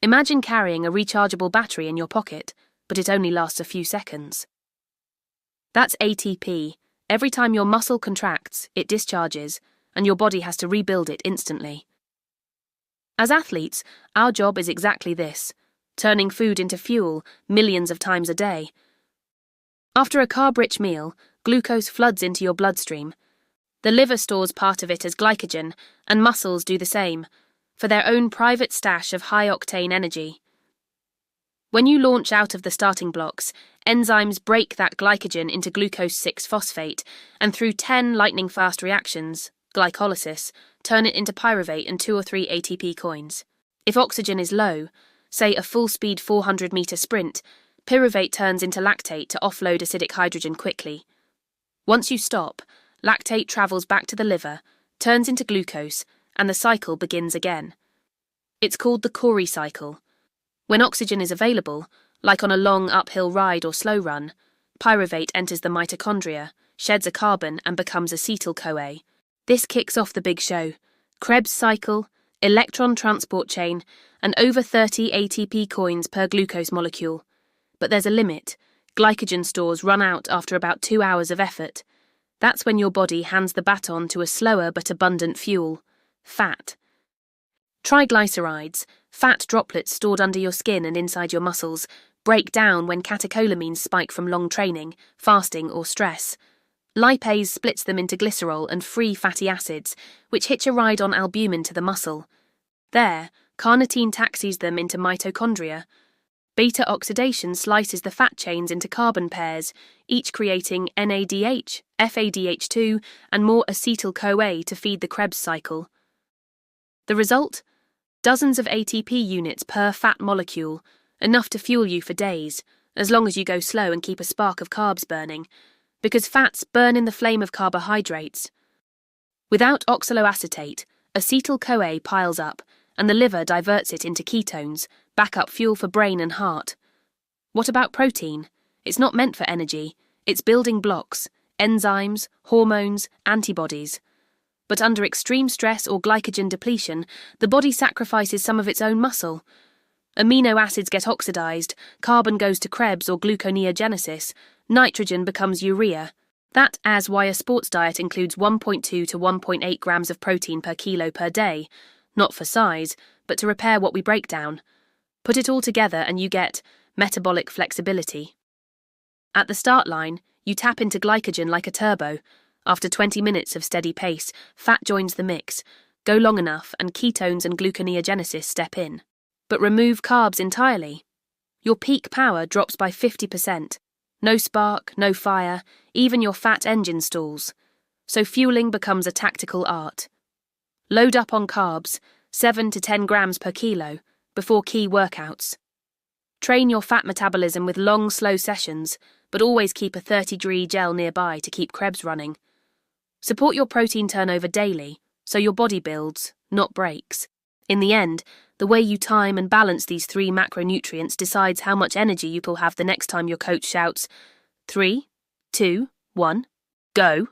Imagine carrying a rechargeable battery in your pocket, but it only lasts a few seconds. That's ATP. Every time your muscle contracts, it discharges, and your body has to rebuild it instantly. As athletes, our job is exactly this, turning food into fuel millions of times a day. After a carb-rich meal, glucose floods into your bloodstream. The liver stores part of it as glycogen, and muscles do the same, for their own private stash of high-octane energy. When you launch out of the starting blocks, enzymes break that glycogen into glucose 6-phosphate, and through 10 lightning-fast reactions, glycolysis, turn it into pyruvate and 2 or 3 ATP coins. If oxygen is low, say a full-speed 400-meter sprint, pyruvate turns into lactate to offload acidic hydrogen quickly. Once you stop, lactate travels back to the liver, turns into glucose, and the cycle begins again. It's called the Cori cycle. When oxygen is available, like on a long uphill ride or slow run, pyruvate enters the mitochondria, sheds a carbon and becomes acetyl-CoA. This kicks off the big show. Krebs cycle, electron transport chain, and over 30 ATP coins per glucose molecule. But there's a limit. Glycogen stores run out after about 2 hours of effort. That's when your body hands the baton to a slower but abundant fuel, fat. Triglycerides, fat droplets stored under your skin and inside your muscles, break down when catecholamines spike from long training, fasting or stress. Lipase splits them into glycerol and free fatty acids, which hitch a ride on albumin to the muscle. There, carnitine taxis them into mitochondria. Beta oxidation slices the fat chains into carbon pairs, each creating NADH, FADH2, and more acetyl-CoA to feed the Krebs cycle. The result? Dozens of ATP units per fat molecule, enough to fuel you for days, as long as you go slow and keep a spark of carbs burning, because fats burn in the flame of carbohydrates. Without oxaloacetate, acetyl-CoA piles up, and the liver diverts it into ketones, backup fuel for brain and heart. What about protein? It's not meant for energy. It's building blocks, enzymes, hormones, antibodies. But under extreme stress or glycogen depletion, the body sacrifices some of its own muscle. Amino acids get oxidized, carbon goes to Krebs or gluconeogenesis, nitrogen becomes urea. That's why a sports diet includes 1.2 to 1.8 grams of protein per kilo per day, not for size, but to repair what we break down. Put it all together and you get metabolic flexibility. At the start line, you tap into glycogen like a turbo. After 20 minutes of steady pace, fat joins the mix. Go long enough and ketones and gluconeogenesis step in. But remove carbs entirely. Your peak power drops by 50%. No spark, no fire, even your fat engine stalls. So fueling becomes a tactical art. Load up on carbs, 7 to 10 grams per kilo, before key workouts. Train your fat metabolism with long, slow sessions, but always keep a 30-degree gel nearby to keep Krebs running. Support your protein turnover daily, so your body builds, not breaks. In the end, the way you time and balance these 3 macronutrients decides how much energy you will have the next time your coach shouts, 3, 2, 1, go.